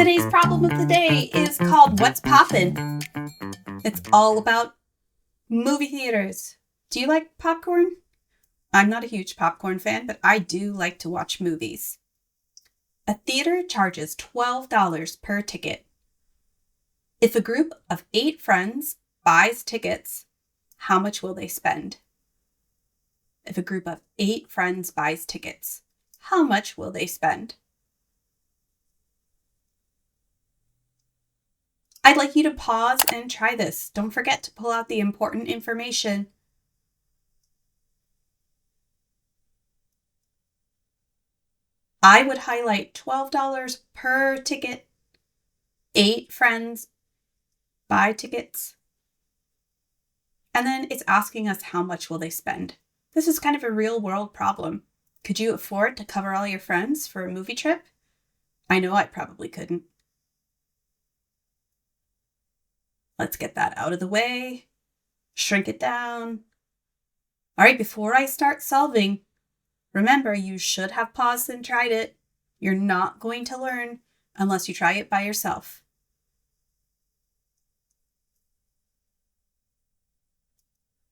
Today's problem of the day is called What's Poppin'? It's all about movie theaters. Do you like popcorn? I'm not a huge popcorn fan, but I do like to watch movies. A theater charges $12 per ticket. If a group of 8 friends buys tickets, how much will they spend? If a group of 8 friends buys tickets, how much will they spend? I'd like you to pause and try this. Don't forget to pull out the important information. I would highlight $12 per ticket. 8 friends buy tickets. And then it's asking us how much will they spend. This is kind of a real world problem. Could you afford to cover all your friends for a movie trip? I know I probably couldn't. Let's get that out of the way. Shrink it down. All right, before I start solving, remember you should have paused and tried it. You're not going to learn unless you try it by yourself.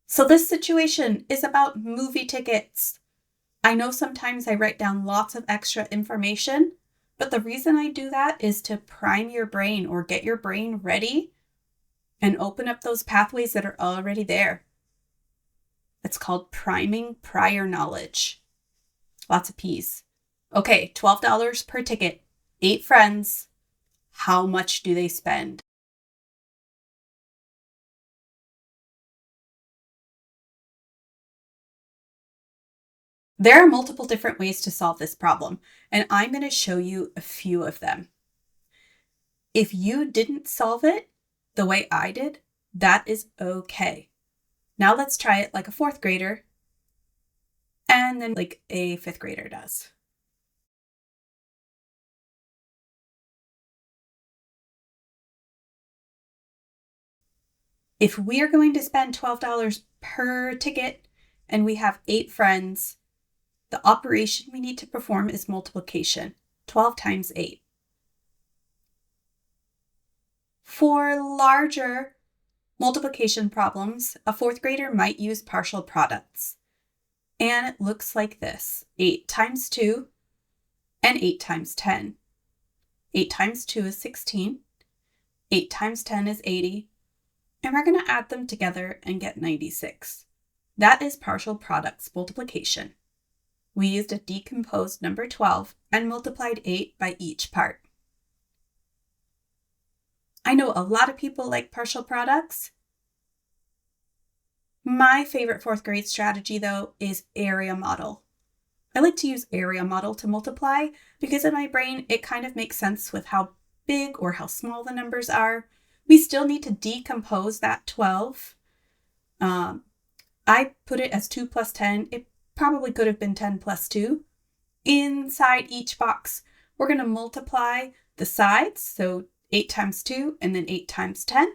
So this situation is about movie tickets. I know sometimes I write down lots of extra information, but the reason I do that is to prime your brain or get your brain ready and open up those pathways that are already there. It's called priming prior knowledge. Lots of P's. Okay, $12 per ticket, 8 friends. How much do they spend? There are multiple different ways to solve this problem, and I'm going to show you a few of them. If you didn't solve it the way I did, that is okay. Now let's try it like a 4th grader and then like a 5th grader does. If we are going to spend $12 per ticket and we have 8 friends, the operation we need to perform is multiplication. 12 times 8. For larger multiplication problems, a 4th grader might use partial products. And it looks like this: 8 times 2 and 8 times 10. 8 times 2 is 16. 8 times 10 is 80. And we're going to add them together and get 96. That is partial products multiplication. We used a decomposed number 12 and multiplied 8 by each part. I know a lot of people like partial products. My favorite 4th grade strategy, though, is area model. I like to use area model to multiply because in my brain, it kind of makes sense with how big or how small the numbers are. We still need to decompose that 12. I put it as 2 plus 10. It probably could have been 10 plus 2. Inside each box, we're going to multiply the sides. So 8 times 2 and then 8 times 10.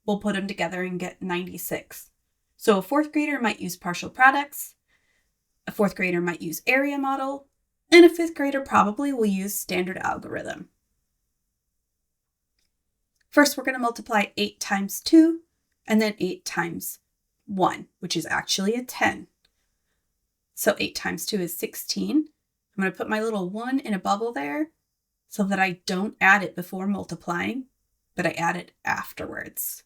We'll put them together and get 96. So a 4th grader might use partial products. A 4th grader might use area model. And a 5th grader probably will use standard algorithm. First, we're going to multiply 8 times 2 and then 8 times 1, which is actually a 10. So 8 times 2 is 16. I'm going to put my little 1 in a bubble there so that I don't add it before multiplying, but I add it afterwards.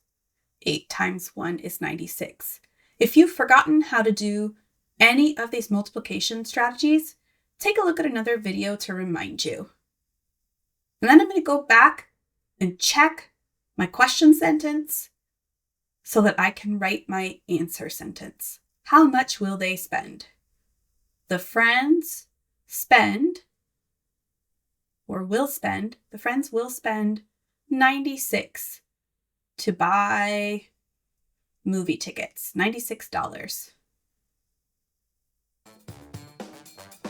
8 times 1 is 96. If you've forgotten how to do any of these multiplication strategies, take a look at another video to remind you. And then I'm going to go back and check my question sentence so that I can write my answer sentence. How much will they spend? The friends spend, or will spend, the friends will spend 96 to buy movie tickets, $96.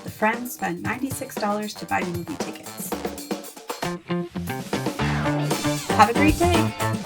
The friends spend $96 to buy movie tickets. Have a great day.